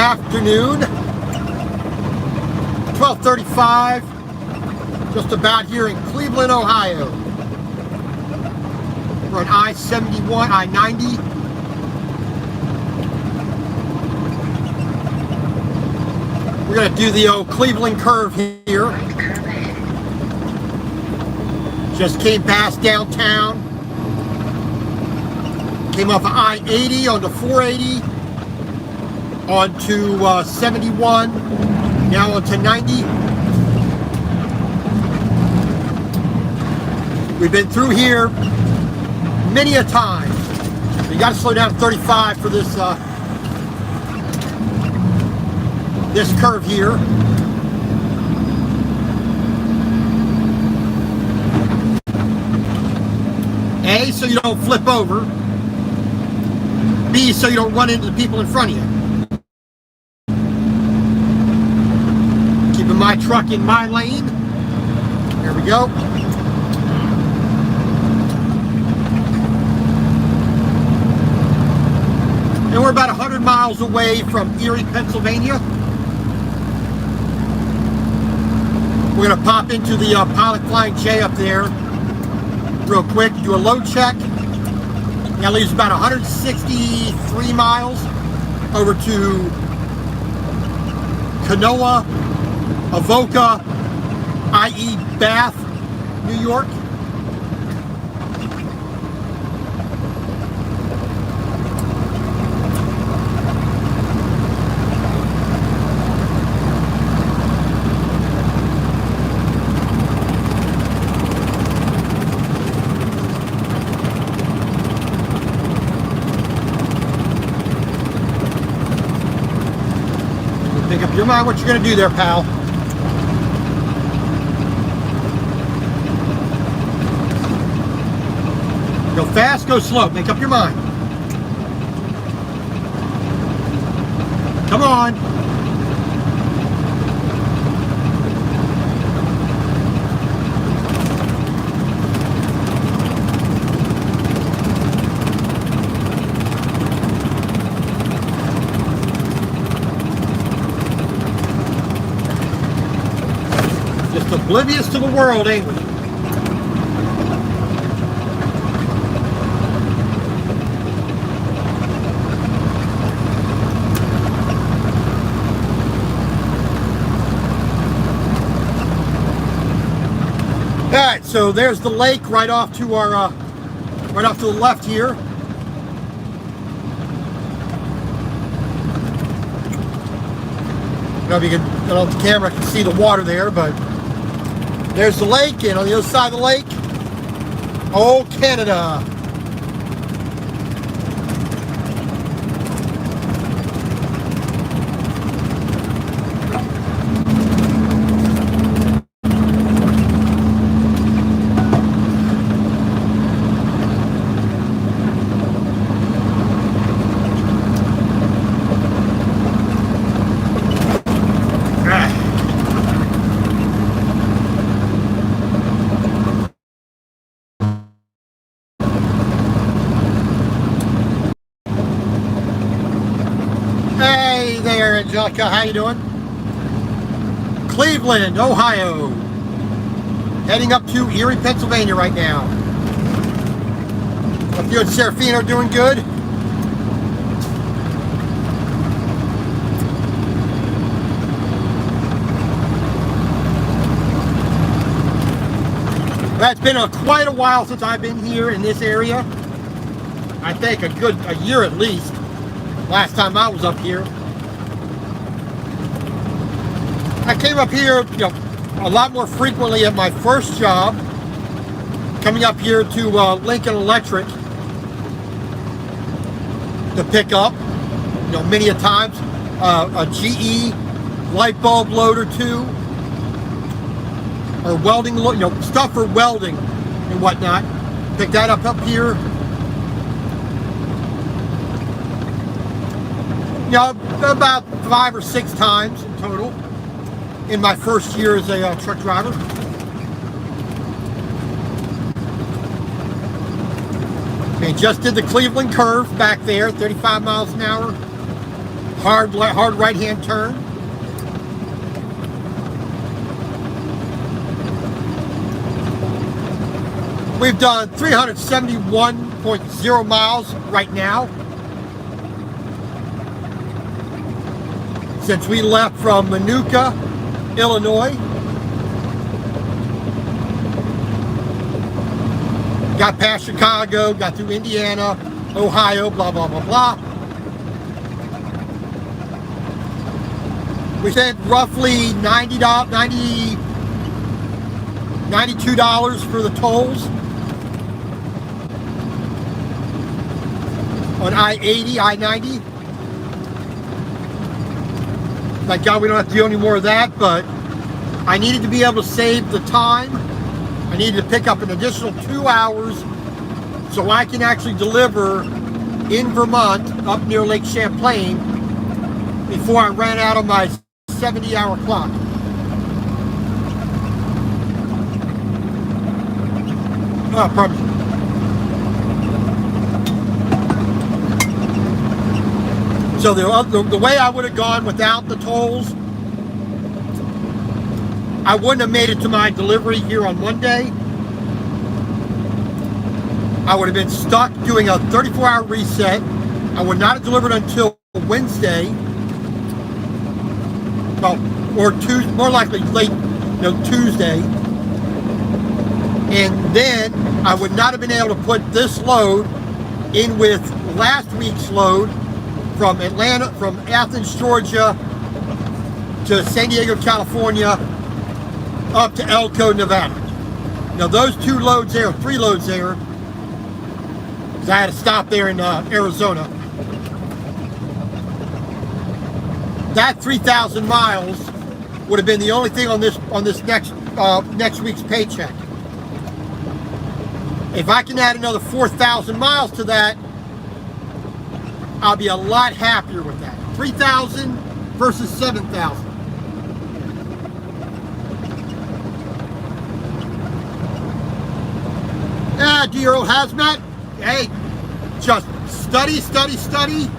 afternoon. 12:35, just about here in Cleveland, Ohio. We're on I-71, I-90. We're going to do the old Cleveland curve here. Just came past downtown. Came off of I-80 onto 480, onto 71, now onto 90. We've been through here many a time. You got to slow down to 35 for this this curve here. A, so you don't flip over. B, so you don't run into the people in front of you. Keeping my truck in my lane. There we go. And we're about 100 miles away from Erie, Pennsylvania. We're going to pop into the Pilot Flying J up there real quick, do a load check. That leaves about 163 miles over to Kanoa, Avoca, i.e. Bath, New York. Make up your mind what you're going to do there, pal. Go fast, go slow. Make up your mind. Come on. Oblivious to the world, ain't we? Alright, so there's the lake right off to our right off to the left here. I don't know if you can, I don't know if the camera can see the water there, but there's the lake, and on the other side of the lake, old Canada. Angelica, how you doing? Cleveland, Ohio. Heading up to Erie, Pennsylvania right now. Hope you and Serafino are doing good. It's been quite a while since I've been here in this area. I think a year at least. Last time I was up here. I came up here, a lot more frequently at my first job, coming up here to Lincoln Electric to pick up, many a times, a GE light bulb load or two, or welding, stuff for welding and whatnot. Pick that up here. About 5 or 6 times in total in my first year as a truck driver. Okay, just did the Cleveland curve back there, 35 miles an hour. hard right-hand turn. We've done 371.0 miles right now since we left from Minooka, Illinois. Got past Chicago, got through Indiana, Ohio, blah, blah, blah, blah. We spent roughly $92 for the tolls on I-80, I-90. Thank God we don't have to do any more of that, but I needed to be able to save the time. I needed to pick up an additional 2 hours so I can actually deliver in Vermont up near Lake Champlain before I ran out of my 70-hour clock. Oh, pardon me. So the way I would have gone without the tolls, I wouldn't have made it to my delivery here on Monday. I would have been stuck doing a 34-hour reset. I would not have delivered until Wednesday. Well, or Tuesday, more likely late, Tuesday. And then I would not have been able to put this load in with last week's load from Athens, Georgia to San Diego, California, up to Elko, Nevada. Now those 2 loads there, 3 loads there, because I had to stop there in Arizona. That 3,000 miles would have been the only thing on this next week's paycheck. If I can add another 4,000 miles to that, I'll be a lot happier with that. 3,000 versus 7,000. Do your old hazmat? Hey, just study, study, study.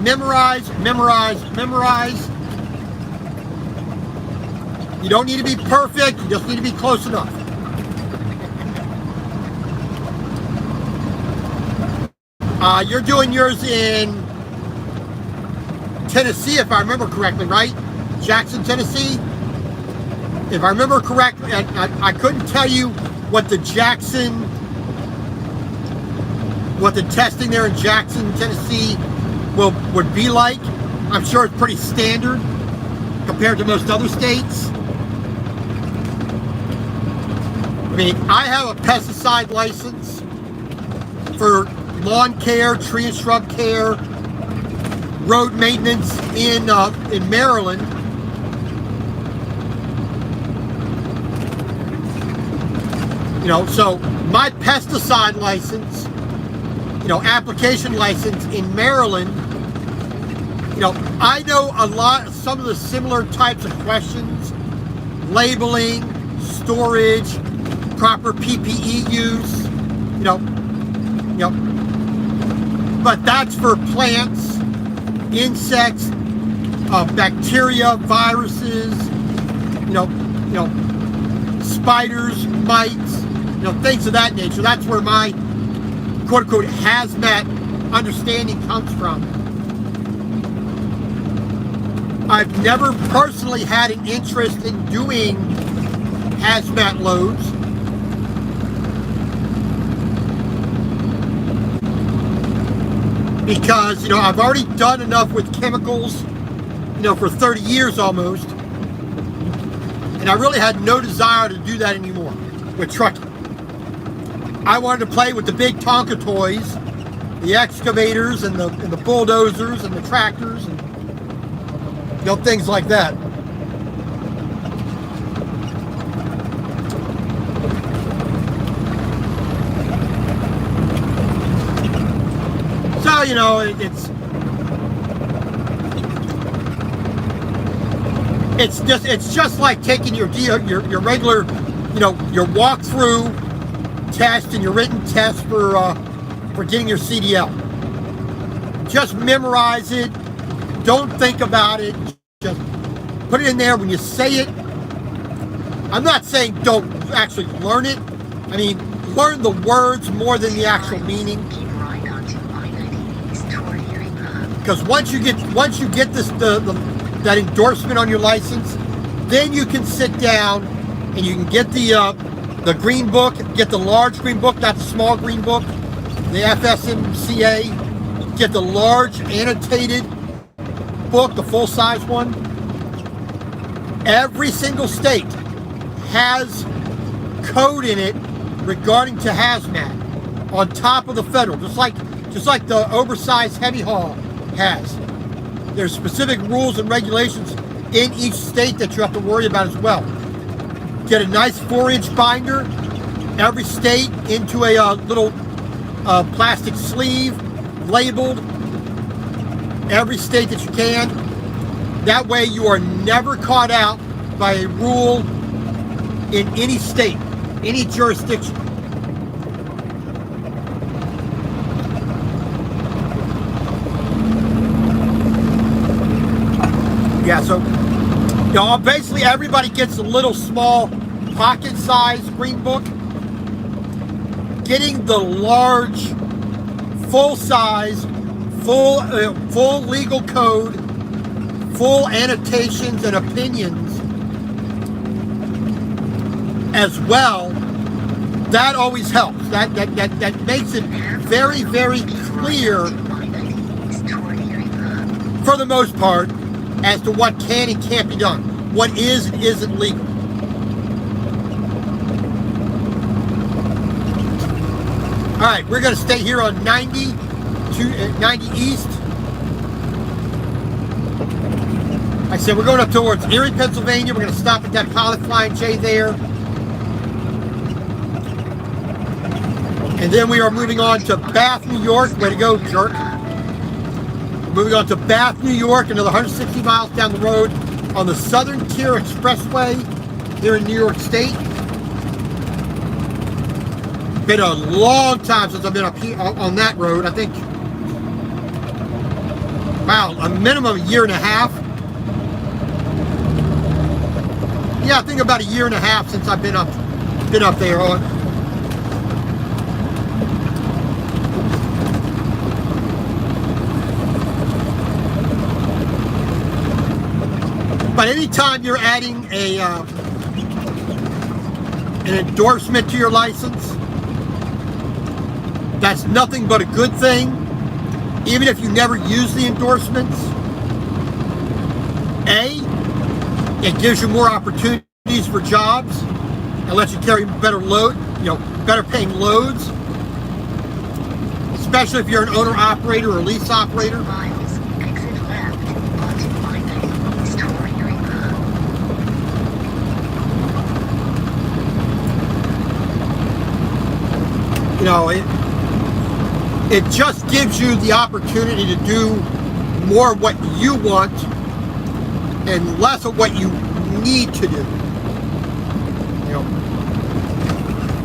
Memorize, memorize, memorize. You don't need to be perfect, you just need to be close enough. You're doing yours in Tennessee, if I remember correctly, right? Jackson, Tennessee? If I remember correctly, I couldn't tell you what the testing there in Jackson, Tennessee would be like. I'm sure it's pretty standard compared to most other states. I mean, I have a pesticide license for lawn care, tree and shrub care, road maintenance in Maryland. So my pesticide license, application license in Maryland, I know some of the similar types of questions, labeling, storage, proper PPE use, but that's for plants, insects, bacteria, viruses, spiders, mites, things of that nature. That's where my quote-unquote hazmat understanding comes from. I've never personally had an interest in doing hazmat loads. Because, I've already done enough with chemicals, for 30 years almost. And I really had no desire to do that anymore with trucking. I wanted to play with the big Tonka toys, the excavators and the bulldozers and the tractors and things like that. So, it's just like taking your regular, your walkthrough test and your written test for getting your CDL. just memorize it. Don't think about it. Just put it in there when you say it. I'm not saying don't actually learn it. I mean, learn the words more than the actual meaning. Because once you get this that endorsement on your license, then you can sit down and you can get the green book, get the large green book, not the small green book, the FSMCA, get the large annotated book, the full-size one. Every single state has code in it regarding to hazmat on top of the federal, just like the oversized heavy haul has. There's specific rules and regulations in each state that you have to worry about as well. Get a nice 4-inch binder, every state into a little plastic sleeve, labeled every state that you can. That way you are never caught out by a rule in any state, any jurisdiction. Yeah, so basically everybody gets a little small pocket-sized green book. Getting the large, full-size, full legal code, full annotations and opinions as well, that always helps. That makes it very, very clear, for the most part, as to what can and can't be done, what is and isn't legal. All right, we're going to stay here on 90 East. I said we're going up towards Erie, Pennsylvania. We're going to stop at that Pilot Flying J there. And then we are moving on to Bath, New York. Way to go, jerk. Moving on to Bath, New York, another 160 miles down the road on the Southern Tier Expressway here in New York State. Been a long time since I've been up here on that road. I think, wow, a minimum of a year and a half. Yeah, I think about a year and a half since I've been up there on. But anytime you're adding an endorsement to your license, that's nothing but a good thing. Even if you never use the endorsements, it gives you more opportunities for jobs and lets you carry better load, better paying loads, especially if you're an owner operator or lease operator. It just gives you the opportunity to do more of what you want and less of what you need to do.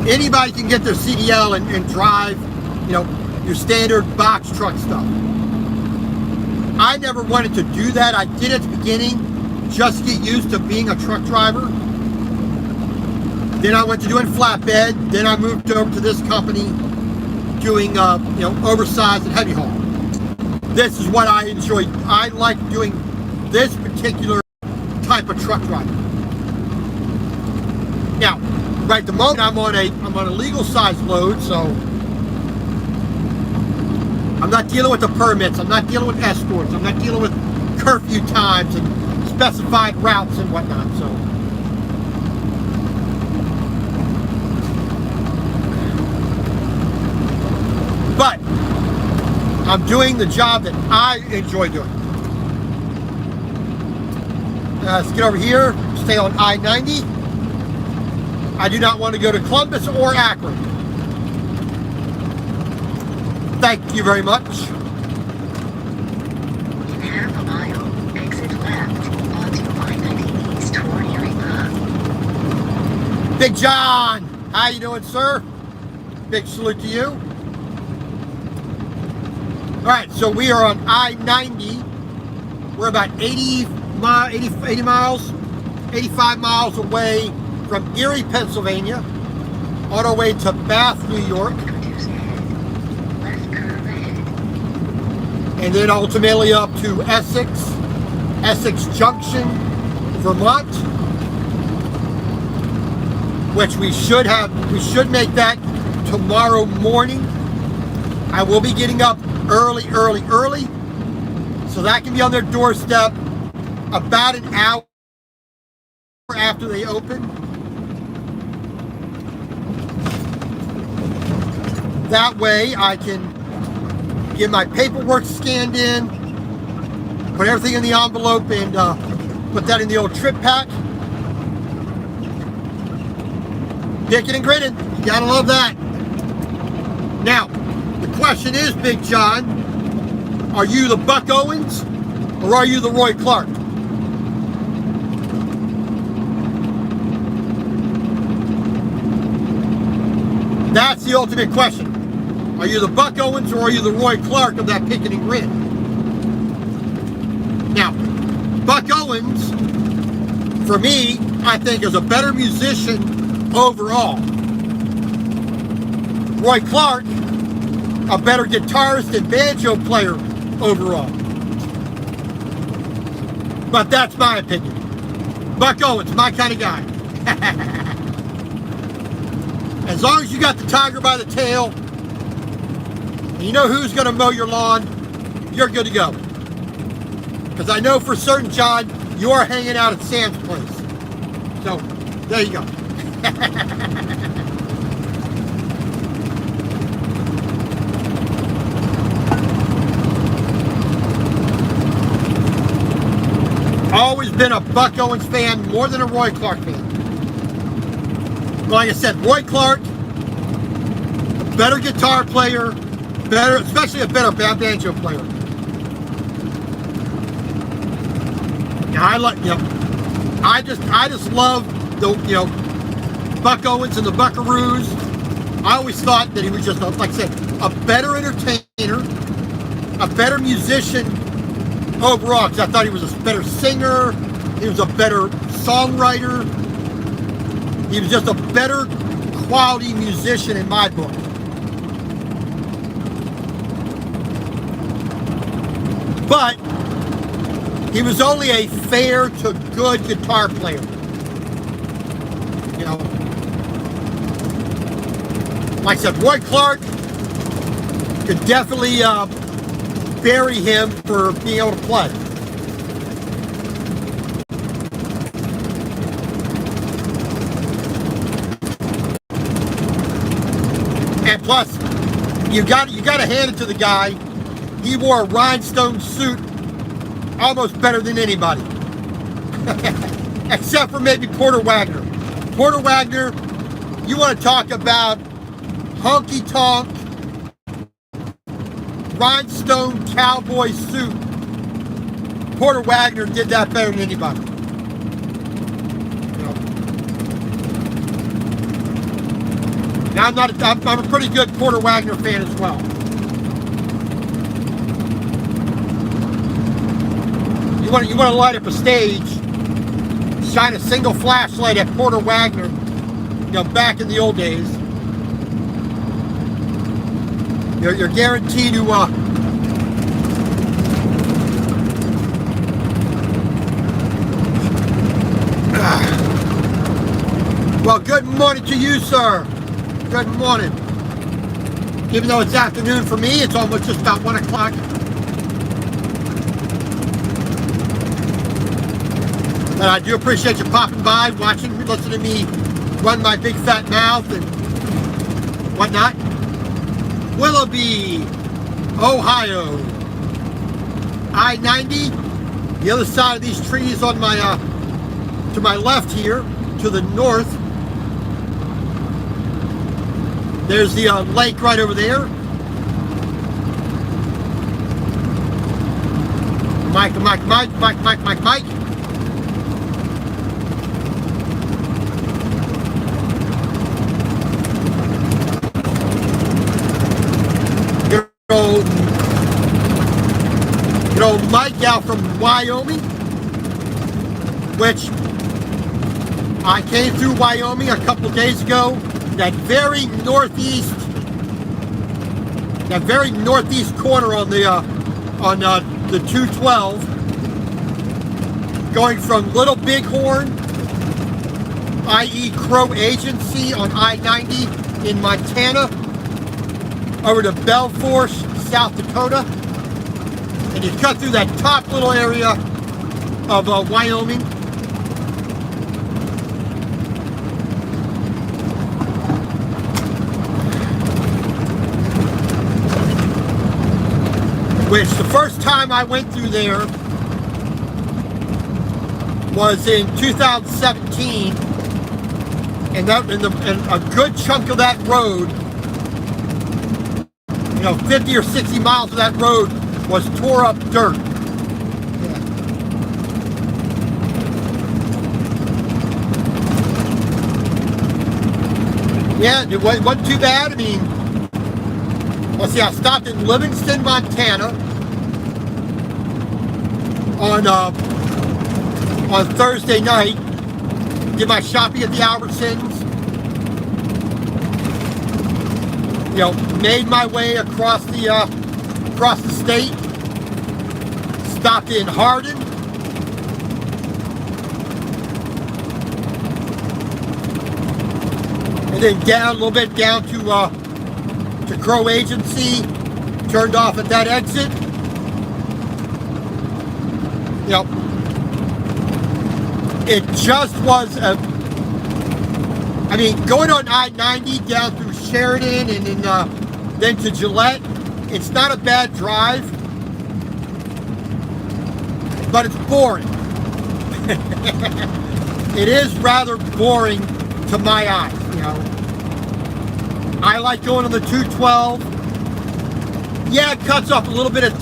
Anybody can get their CDL and drive, your standard box truck stuff. I never wanted to do that. I did at the beginning just to get used to being a truck driver. Then I went to doing flatbed. Then I moved over to this company doing, oversized and heavy haul. This is what I enjoy. I like doing this particular type of truck driving. Now, right at the moment, I'm on a legal size load, so I'm not dealing with the permits. I'm not dealing with escorts. I'm not dealing with curfew times and specified routes and whatnot. So. But I'm doing the job that I enjoy doing. Let's get over here, stay on I-90. I do not want to go to Columbus or Akron. Thank you very much. In half a mile, exit left onto I-90 East toward Erie. Big John, how you doing, sir? Big salute to you. All right, so we are on I-90. We're about 80 miles, 85 miles away from Erie, Pennsylvania, on our way to Bath, New York, Left curve ahead. and then ultimately up to Essex Junction, Vermont, which we should make that tomorrow morning. I will be getting up early, so that can be on their doorstep about an hour after they open. That way I can get my paperwork scanned in, put everything in the envelope, and put that in the old trip pack. Dicking and grinning, you gotta love that. Now, the question is, Big John, are you the Buck Owens or are you the Roy Clark? That's the ultimate question. Are you the Buck Owens or are you the Roy Clark of that picking and grin? Now, Buck Owens, for me, I think is a better musician overall. Roy Clark, a better guitarist and banjo player overall. But that's my opinion. Buck Owens, my kind of guy. As long as you got the tiger by the tail, and you know who's going to mow your lawn, you're good to go. Because I know for certain, John, you are hanging out at Sam's place. So, there you go. Always been a Buck Owens fan more than a Roy Clark fan. Like I said, Roy Clark, a better guitar player, especially a better banjo player. I just love the Buck Owens and the Buckaroos. I always thought that he was just, like I said, a better entertainer, a better musician overall. Because I thought he was a better singer, he was a better songwriter. He was just a better quality musician in my book. But he was only a fair to good guitar player. Like I said, Roy Clark could definitely bury him for being able to play. And plus, you got to hand it to the guy. He wore a rhinestone suit almost better than anybody, except for maybe Porter Wagoner. Porter Wagoner, you want to talk about honky tonk rhinestone cowboy suit? Porter Wagoner did that better than anybody. Now I'm a pretty good Porter Wagoner fan as well. You want to light up a stage, shine a single flashlight at Porter Wagoner, back in the old days. You're guaranteed to well, good morning to you, sir. Good morning. Even though it's afternoon for me, it's almost just about 1 o'clock. And I do appreciate you popping by, watching, listening to me run my big fat mouth and whatnot. Willoughby, Ohio. I-90. The other side of these trees on my to my left here, to the north. There's the lake right over there. Mike. Good old south from Wyoming, which I came through Wyoming a couple days ago. That very northeast corner on the 212, going from Little Bighorn, i.e. Crow Agency on I-90 in Montana, over to Belfort, South Dakota, and you cut through that top little area of Wyoming. Which the first time I went through there was in 2017, and a good chunk of that road, 50 or 60 miles of that road was tore up dirt. Yeah, it wasn't too bad. I mean, let's see, I stopped in Livingston, Montana on Thursday night. Did my shopping at the Albertsons. Made my way across the state. Stopped in Hardin. And then down a little bit down to Crow Agency. Turned off at that exit. It just was going on I-90 down through Sheridan and then to Gillette, it's not a bad drive, but it's boring. It is rather boring to my eyes, I like going on the 212. Yeah, it cuts off a little bit of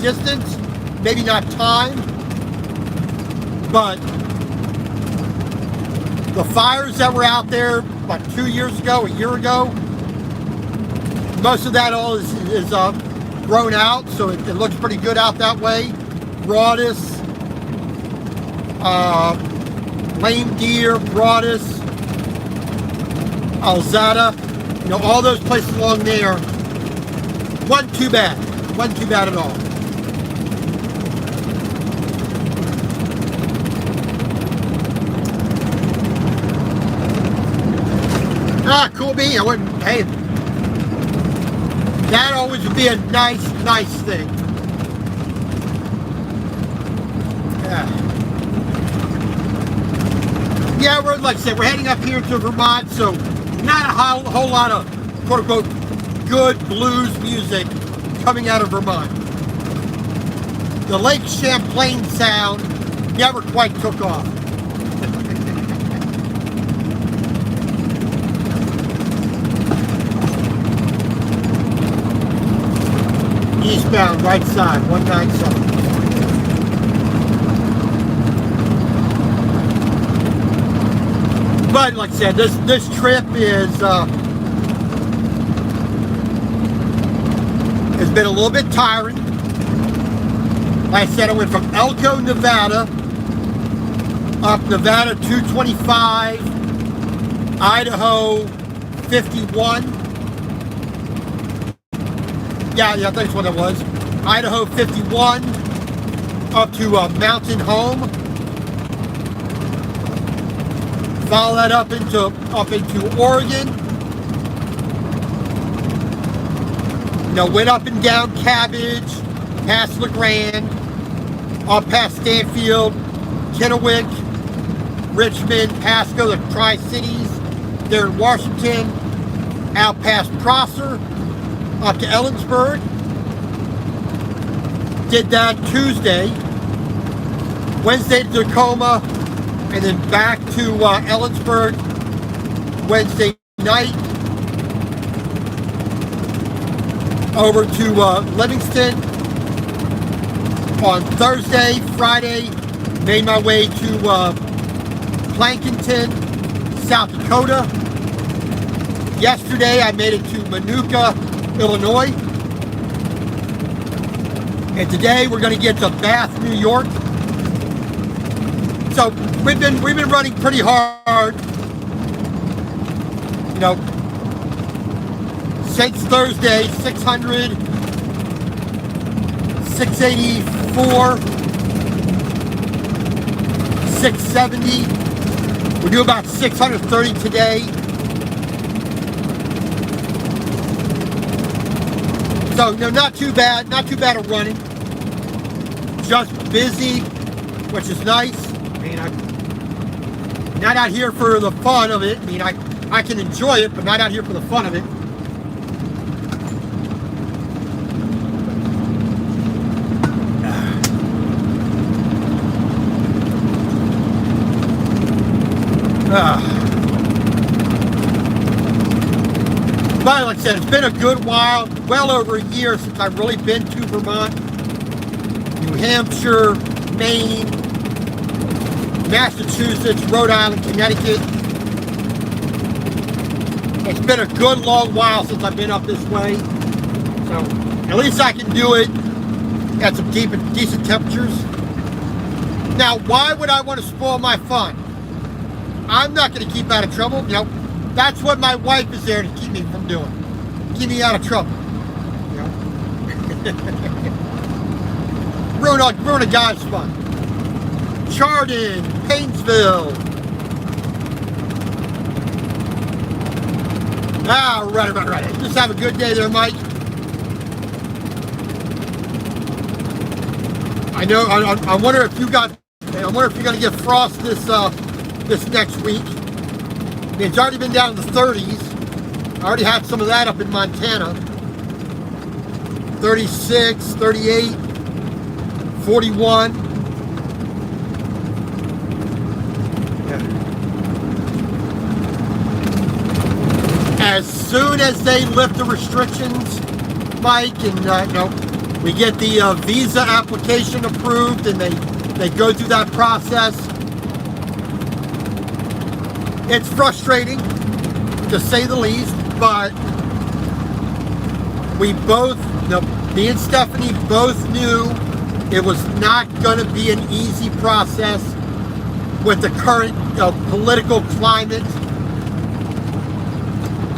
distance, maybe not time, but the fires that were out there about 2 years ago, a year ago, most of that all is grown out, so it looks pretty good out that way. Broadus, Lame Deer, Broadus, Alzada, all those places along there, wasn't too bad at all. Cool bean. Hey, that always would be a nice thing. Yeah, we're, like I said, we're heading up here to Vermont, so not a whole lot of quote-unquote good blues music coming out of Vermont. The Lake Champlain sound never quite took off. Eastbound, right side, 197. But like I said, this trip has been a little bit tiring. Like I said, I went from Elko, Nevada, up Nevada 225, Idaho 51. Yeah, that's what it was. Idaho 51 up to Mountain Home. Follow that up into Oregon. Went up and down Cabbage, past LeGrand, up past Stanfield, Kennewick, Richmond, Pasco, the Tri-Cities, there in Washington, out past Prosser, up to Ellensburg. Did that Tuesday. Wednesday to Tacoma, and then back to Ellensburg Wednesday night. Over to Livingston on Thursday. Friday, made my way to Plankinton, South Dakota. Yesterday, I made it to Manuka, Illinois. And today we're going to get to Bath, New York. So we've been running pretty hard, you know, since Thursday. 600, 684, 670. We're doing about 630 today. So, you know, not too bad of running. Just busy, which is nice. I mean, I'm not out here for the fun of it. I mean, I can enjoy it, but not out here for the fun of it. But like I said, it's been a good while, well over a year since I've really been to Vermont, New Hampshire, Maine, Massachusetts, Rhode Island, Connecticut. It's been a good long while since I've been up this way. So at least I can do it at some decent temperatures. Now, why would I want to spoil my fun? I'm not going to keep out of trouble. You know, that's what my wife is there to keep me from doing. Keep me out of trouble. You know? ruin a guy's fun. Chardon, Painesville. Right. Just have a good day there, Mike. I wonder if you're going to get frost this next week. I mean, it's already been down in the 30s. I already had some of that up in Montana. 36, 38, 41. Yeah. As soon as they lift the restrictions, Mike, and you know, we get the visa application approved, and they go through that process. It's frustrating, to say the least, but we both, you know, me and Stephanie both knew it was not going to be an easy process with the current political climate,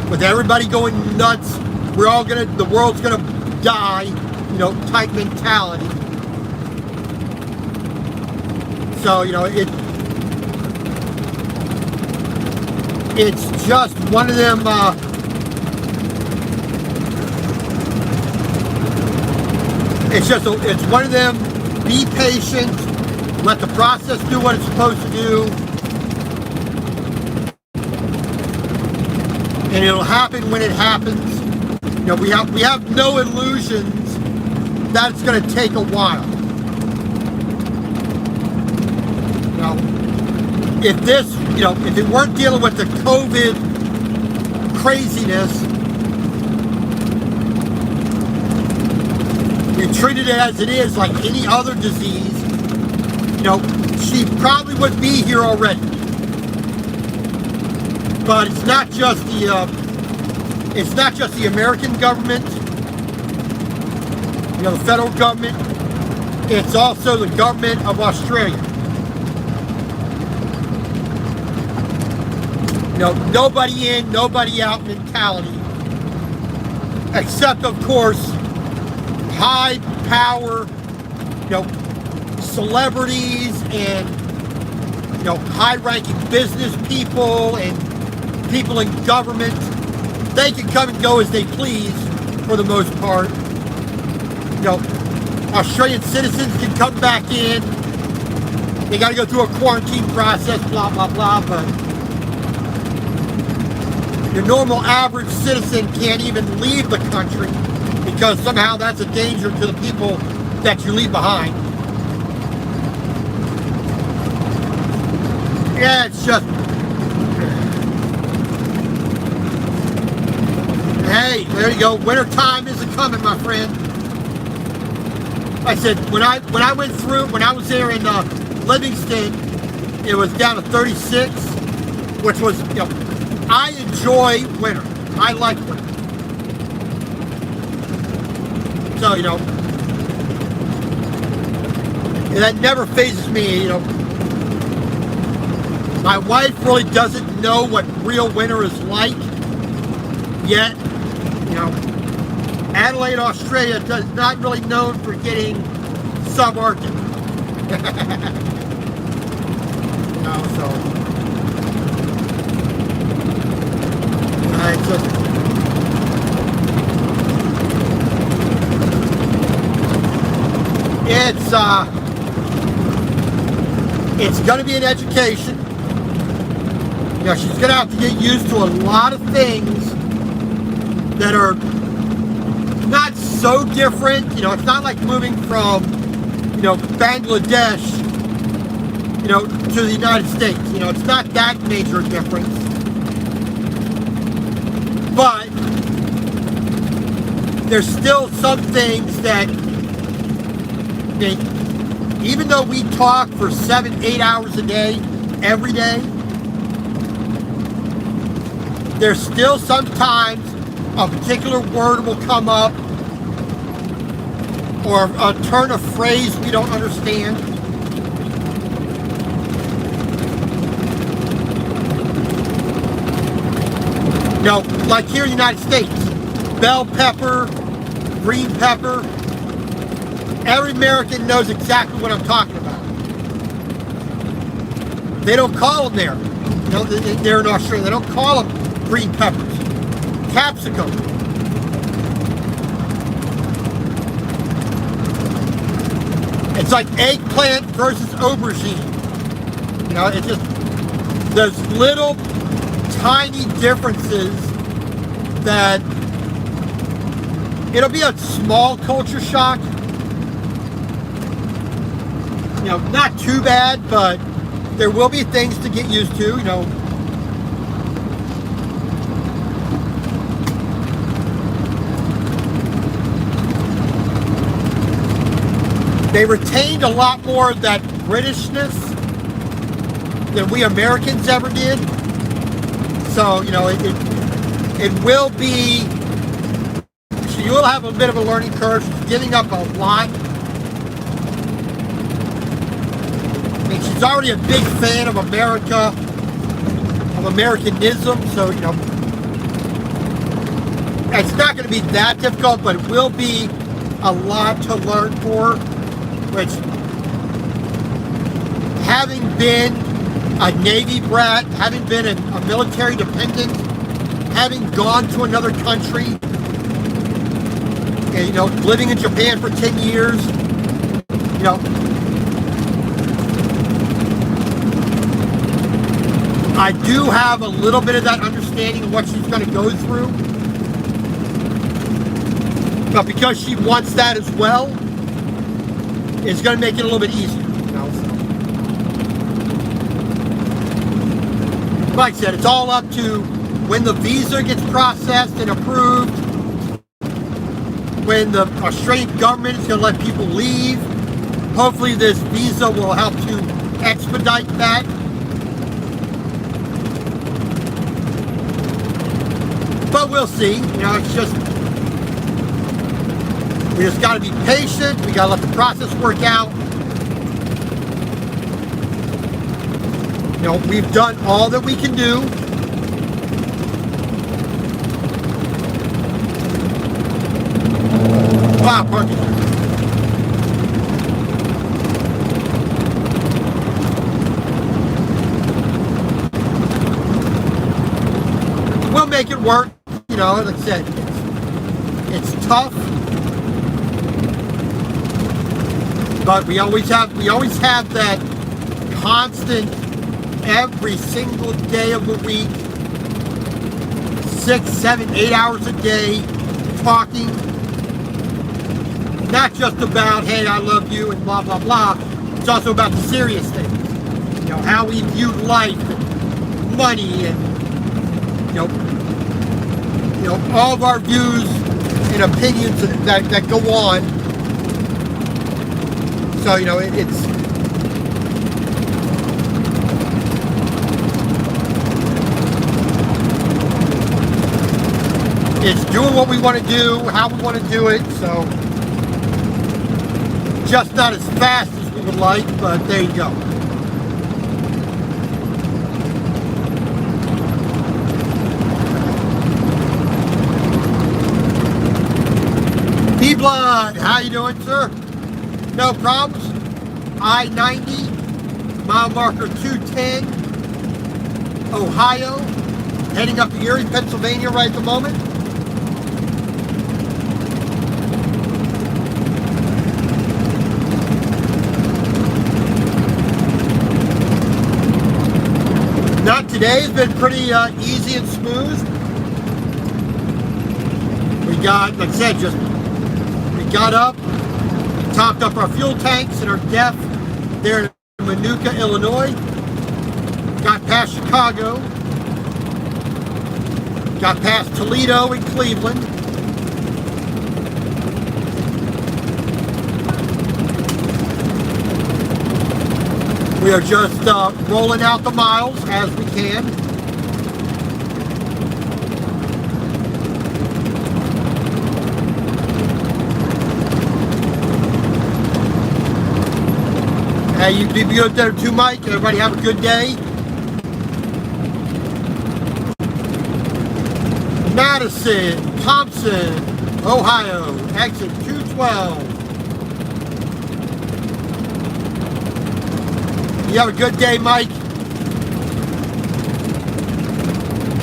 with everybody going nuts. The world's gonna die, you know, type mentality. So, you know, it's just one of them, it's one of them, be patient, let the process do what it's supposed to do, and it'll happen when it happens. You know, we have no illusions that it's going to take a while. You know, if it weren't dealing with the COVID craziness, we treated it as it is, like any other disease, you know, she probably would be here already. But it's not just the American government, you know, the federal government. It's also the government of Australia. You know, nobody in, nobody out mentality, except of course high power, you know, celebrities and, you know, high-ranking business people and people in government. They can come and go as they please for the most part. You know, Australian citizens can come back in. They got to go through a quarantine process, blah, blah, blah, but your normal average citizen can't even leave the country because somehow that's a danger to the people that you leave behind. Yeah, it's just... Hey, there you go. Winter time isn't coming, my friend. Like I said, when I was there in Livingston, it was down to 36, which was, you know, I enjoy winter. I like winter. So, you know, And that never phases me, you know. My wife really doesn't know what real winter is like yet. You know, Adelaide, Australia is not really known for getting subarctic. You know, so it's just it's going to be an education. You know, she's going to have to get used to a lot of things that are not so different. You know, it's not like moving from, you know, Bangladesh, you know, to the United States. You know, it's not that major difference. But there's still some things that, I mean, even though we talk for 7-8 hours a day, every day, there's still sometimes a particular word will come up or a turn of phrase we don't understand. You know, like here in the United States, bell pepper, green pepper, every American knows exactly what I'm talking about. They don't call them there. You know, they're in Australia. They don't call them green peppers. Capsicum. It's like eggplant versus aubergine. You know, it's just those little tiny differences that it'll be a small culture shock. You know, not too bad, but there will be things to get used to, you know. They retained a lot more of that Britishness than we Americans ever did. So, you know, it will be, you will have a bit of a learning curve. She's giving up a lot. I mean, she's already a big fan of America, of Americanism, so, you know, it's not going to be that difficult, but it will be a lot to learn for her. Which, having been a Navy brat, having been a military dependent, having gone to another country, and, you know, living in Japan for 10 years, you know, I do have a little bit of that understanding of what she's going to go through. But because she wants that as well, it's going to make it a little bit easier, you know. So, like I said, it's all up to when the visa gets processed and approved, when the Australian government is going to let people leave. Hopefully this visa will help to expedite that. But we'll see. You know, it's just, we just got to be patient. We got to let the process work out. You know, we've done all that we can do. Wow, pardon me. We'll make it work. You know, like I said, it's tough. But we always have that constant, every single day of the week, 6, 7, 8 hours a day, talking, not just about, hey, I love you and blah, blah, blah. It's also about the serious things. You know, how we view life and money and, you know, all of our views and opinions that go on. So, you know, it's doing what we want to do, how we want to do it. So, just not as fast as we would like, but there you go. P-Blood, how you doing, sir? No problems. I-90, mile marker 210, Ohio, heading up to Erie, Pennsylvania right at the moment. Not today, it's been pretty easy and smooth. We got, like I said, we got up, topped up our fuel tanks and our DEF there in Minooka, Illinois. Got past Chicago. Got past Toledo and Cleveland. We are just rolling out the miles as we can. Hey, you be good there too, Mike. Everybody have a good day. Madison, Thompson, Ohio, exit 212. You have a good day, Mike.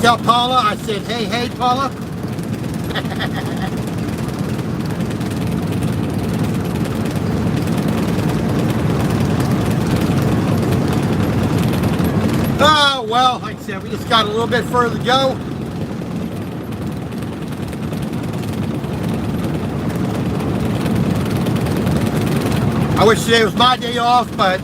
Tell Paula I said, hey, Paula. Oh, well, like I said, we just got a little bit further to go. I wish today was my day off, but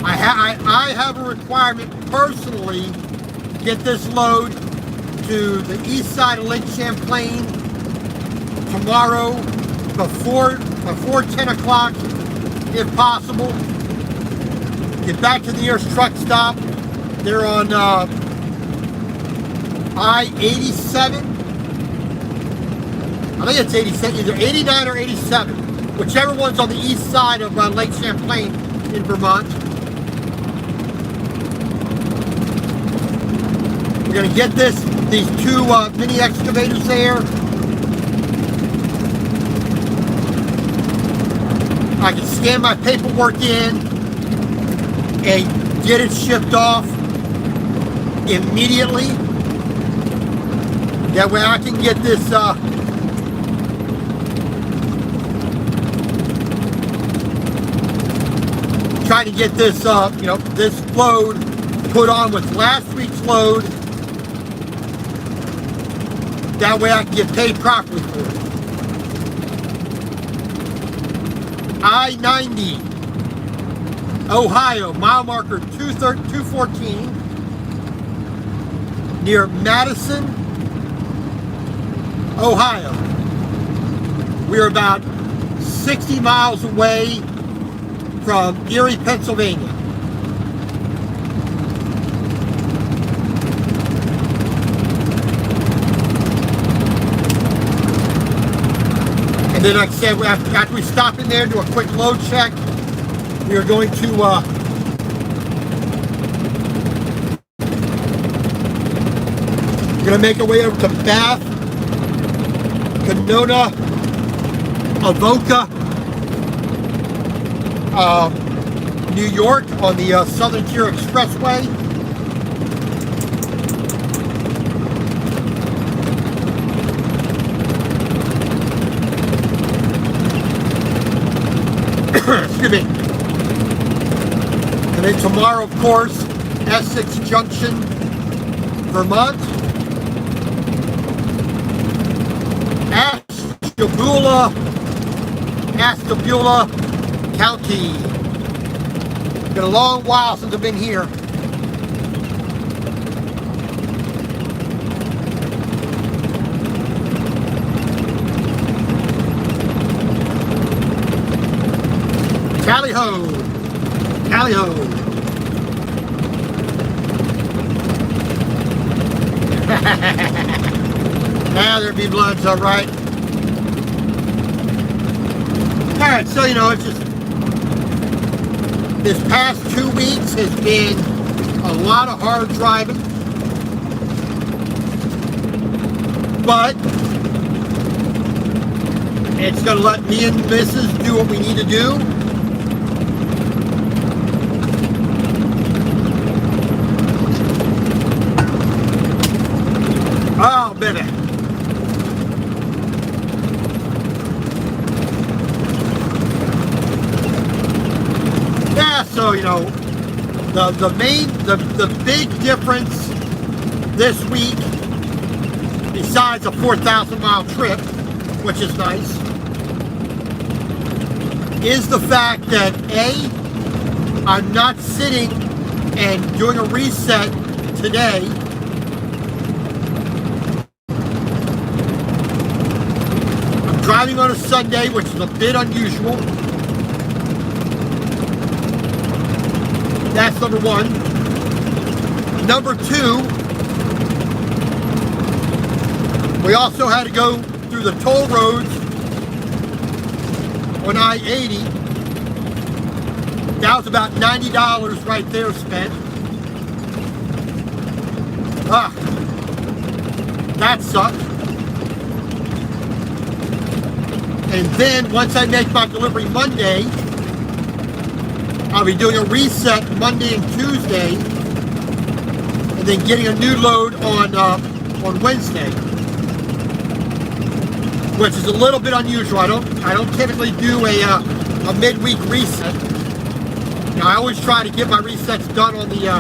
I have a requirement personally to get this load to the east side of Lake Champlain tomorrow before 10 o'clock, if possible. Get back to the nearest truck stop. They're on I-87. I think it's 87, either 89 or 87, whichever one's on the east side of Lake Champlain in Vermont. We're going to get these two mini excavators there. I can scan my paperwork in and get it shipped off immediately. That way I can get this try to get this this load put on with last week's load. That way I can get paid properly for it. I-90, Ohio, mile marker 214, near Madison, Ohio. We're about 60 miles away from Erie, Pennsylvania. And then, like I said, after we stop in there, do a quick load check, we are going to make our way over to Bath, Canona, Avoca, New York on the Southern Tier Expressway. Excuse me. And then tomorrow, of course, Essex Junction, Vermont. Ashtabula County. Been a long while since I've been here. Tally-ho! Tally-ho! Now there be bloods, all right. All right, so it's just This past 2 weeks has been a lot of hard driving, but it's going to let me and Mrs. do what we need to do. Oh, baby. Yeah, so, you know, the big difference this week, besides a 4,000 mile trip, which is nice, is the fact that A, I'm not sitting and doing a reset today. I'm driving on a Sunday, which is a bit unusual. That's number one. Number two, we also had to go through the toll roads on I-80. That was about $90 right there spent. That sucked. And then once I make my delivery Monday, I'll be doing a reset Monday and Tuesday, and then getting a new load on Wednesday, which is a little bit unusual. I don't typically do a midweek reset. You know, I always try to get my resets done on the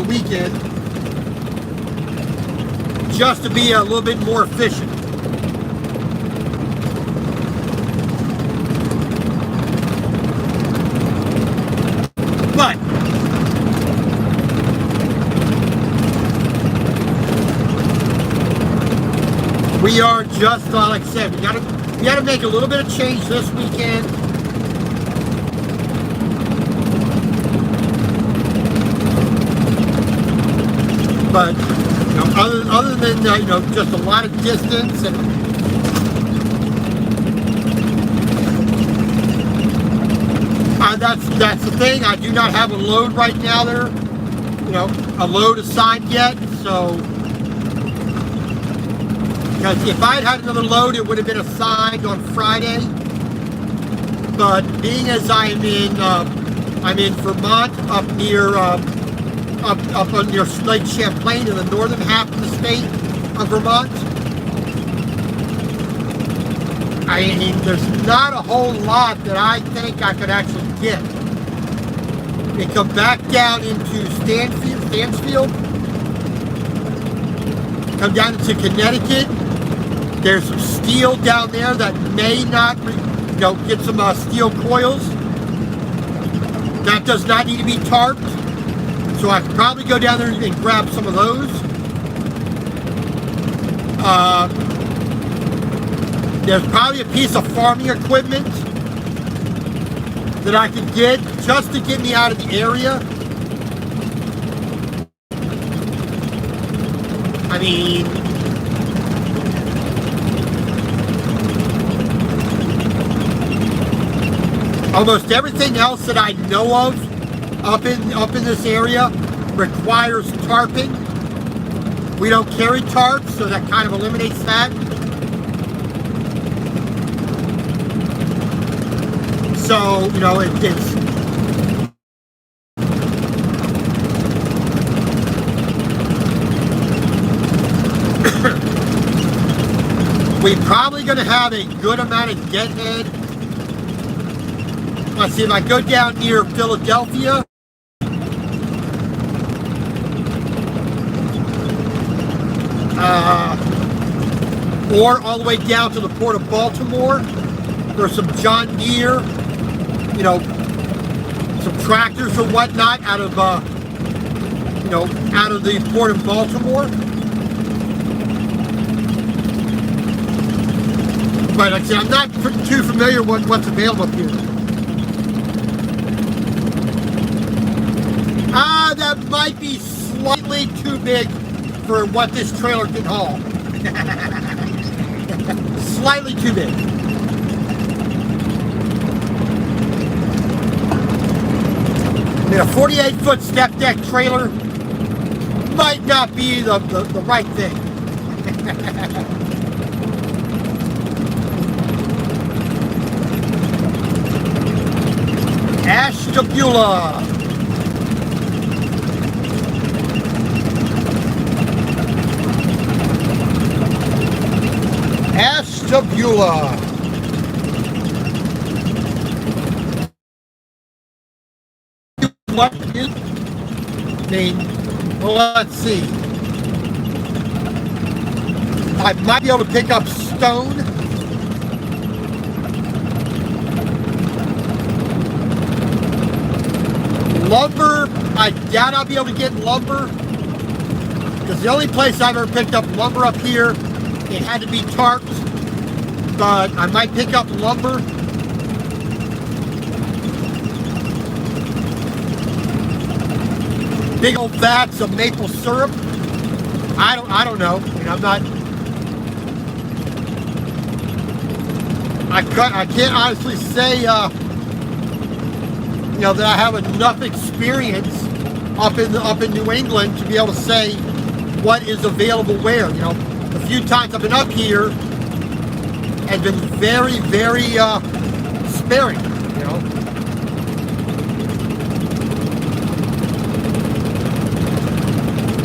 weekend, just to be a little bit more efficient. But we are just like I said, we gotta make a little bit of change this weekend. But you know, other than you know, just a lot of distance and that's the thing. I do not have a load right now there, you know, a load assigned yet. So, because if I had another load, it would have been assigned on Friday. But being as I'm in Vermont, up near Lake Champlain in the northern half of the state of Vermont. I mean, there's not a whole lot that I think I could actually get. And come back down into Stansfield, come down into Connecticut. There's some steel down there that may not, get some steel coils. That does not need to be tarped. So I could probably go down there and grab some of those. There's probably a piece of farming equipment that I could get just to get me out of the area. I mean, almost everything else that I know of up in this area requires tarping. We don't carry tarps, so that kind of eliminates that. So, you know, it's we're probably going to have a good amount of deadhead. Let's see, if I go down near Philadelphia, or all the way down to the Port of Baltimore, there's some John Deere, you know, some tractors or whatnot out of the Port of Baltimore. But like I said, I'm not too familiar with what's available up here. That might be slightly too big for what this trailer can haul. Slightly too big. I mean, a 48-foot step deck trailer might not be the right thing. Ashtabula. Ashtabula. What is name? Well, let's see. I might be able to pick up stone. Lumber, I doubt I'll be able to get lumber. Because the only place I've ever picked up lumber up here, it had to be tarps. But I might pick up lumber. Big old vats of maple syrup. I don't know. I mean, I'm not. I can't honestly say that I have enough experience up in New England to be able to say what is available where. The few times I've been up here has been very, very sparing.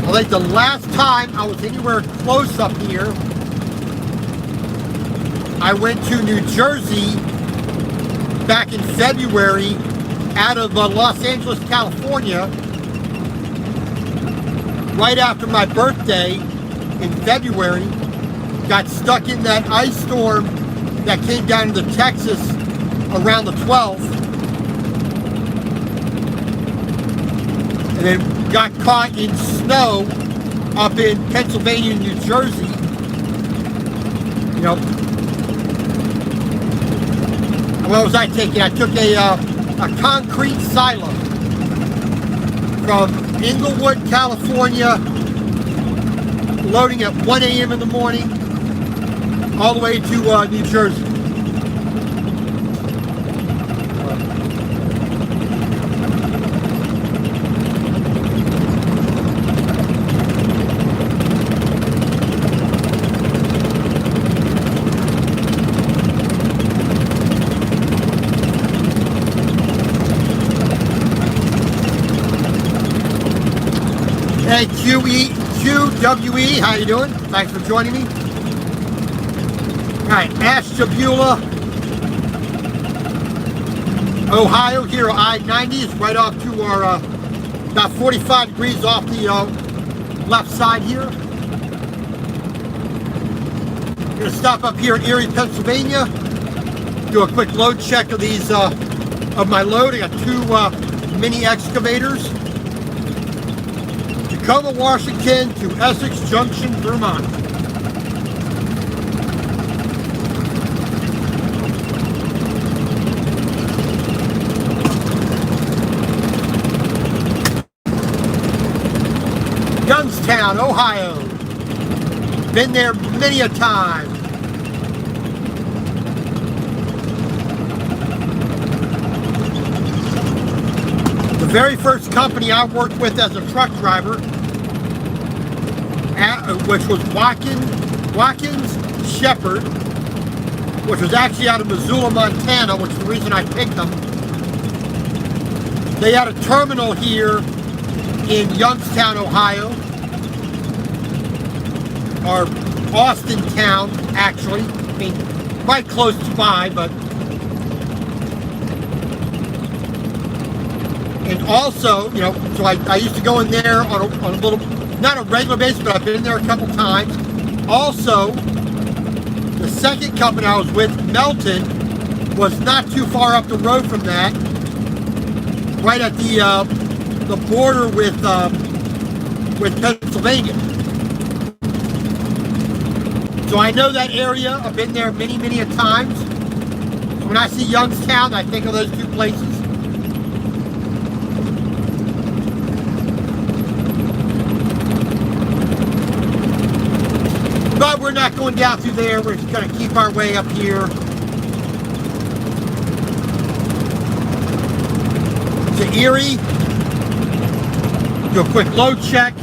I think the last time I was anywhere close up here, I went to New Jersey back in February out of Los Angeles, California, right after my birthday in February. Got stuck in that ice storm that came down into Texas around the 12th. And then got caught in snow up in Pennsylvania and New Jersey. What was I taking? I took a concrete silo from Inglewood, California, loading at 1 a.m. in the morning, all the way to New Jersey. Hey, QWE, how you doing? Thanks for joining me. All right, Ashtabula, Ohio, here on I-90 is right off to our, about 45 degrees off the left side here. We're gonna stop up here in Erie, Pennsylvania, do a quick load check of these, of my load. I got two mini excavators. Tacoma, Washington to Essex Junction, Vermont. Youngstown, Ohio. Been there many a time. The very first company I worked with as a truck driver, which was Watkins Shepherd, which was actually out of Missoula, Montana, which is the reason I picked them. They had a terminal here in Youngstown, Ohio, or Austintown, actually. I mean, right close by, but. And also, so I used to go in there on a little, not a regular basis, but I've been there a couple times. Also, the second company I was with, Melton, was not too far up the road from that, right at the border with Pennsylvania. So I know that area. I've been there many, many a times. So when I see Youngstown, I think of those two places. But we're not going down through there. We're just going to keep our way up here to Erie. Do a quick load check.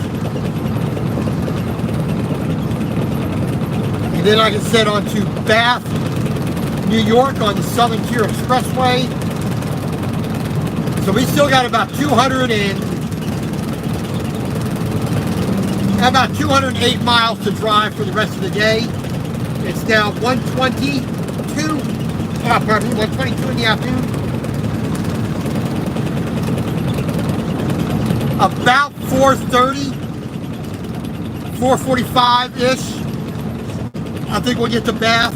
And then I can set on to Bath, New York on the Southern Tier Expressway. So we still got about 208 miles to drive for the rest of the day. It's now 1:22 in the afternoon. About 4:30, 4:45-ish. I think we'll get to Bath.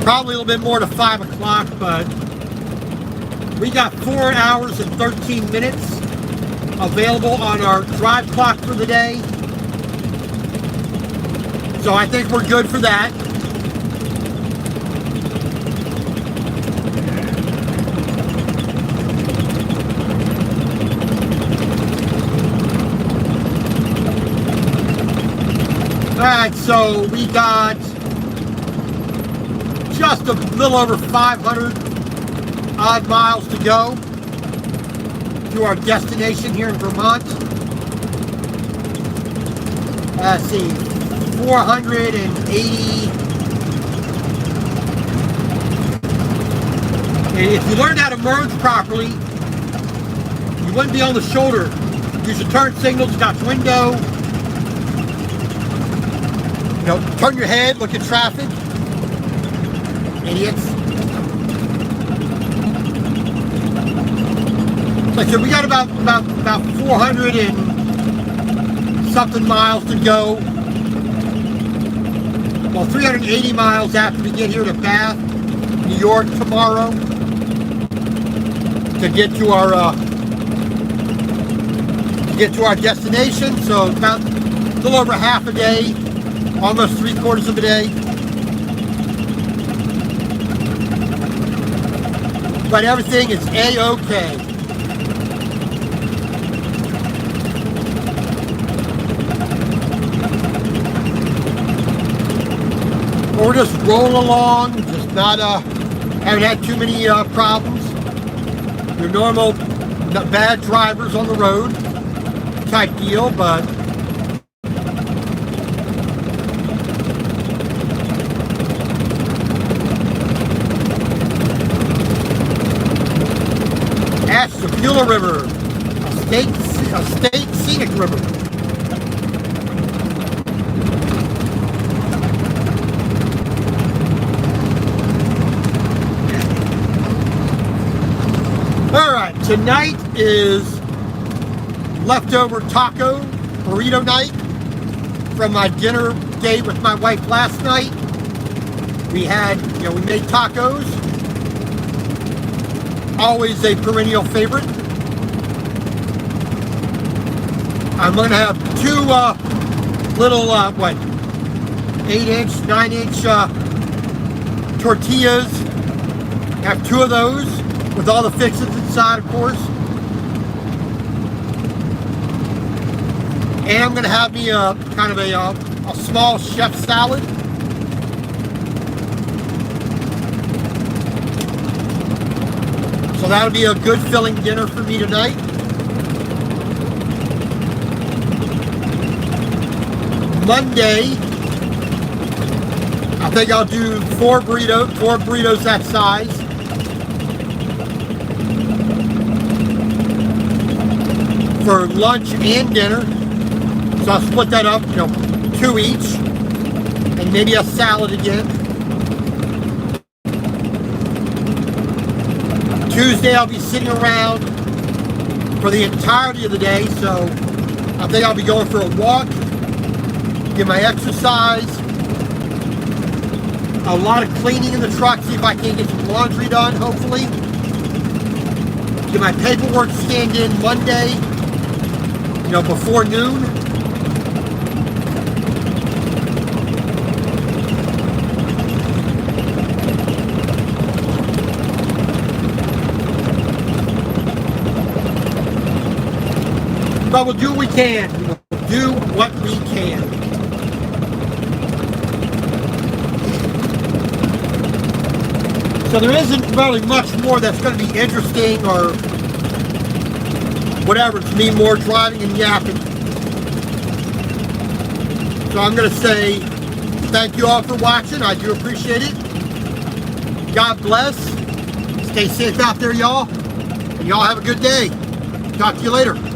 Probably a little bit more to 5 o'clock, but we got 4 hours and 13 minutes available on our drive clock for the day. So I think we're good for that. Alright, so we got just a little over 500 odd miles to go to our destination here in Vermont. Let's see, 480. If you learned how to merge properly, you wouldn't be on the shoulder. Use your turn signals, Dutch window. You know, turn your head, look at traffic. Idiots. Like I said, we got about 400 and something miles to go. Well, 380 miles after we get here to Bath, New York tomorrow to get to our destination. So about a little over half a day, almost 3/4 of a day. But everything is A-OK. We're just rolling along, just not, haven't had too many problems. Your normal bad drivers on the road type deal, but Ashtabula River, a state scenic river. Alright, tonight is leftover taco burrito night from my dinner date with my wife last night. We had, we made tacos. Always a perennial favorite. I'm going to have two little, 8-inch, 9-inch tortillas. Have two of those with all the fixings inside, of course. And I'm going to have me a small chef salad. So that'll be a good filling dinner for me tonight. Monday, I think I'll do four burritos that size. For lunch and dinner. So I'll split that up, 2 each. And maybe a salad again. Tuesday I'll be sitting around for the entirety of the day, so I think I'll be going for a walk, get my exercise, a lot of cleaning in the truck, see if I can get some laundry done, hopefully. Get my paperwork scanned in Monday, before noon. But we'll do what we can. We'll do what we can. So there isn't really much more that's going to be interesting or whatever. It's me more driving and yapping. So I'm going to say thank you all for watching. I do appreciate it. God bless. Stay safe out there, y'all. And y'all have a good day. Talk to you later.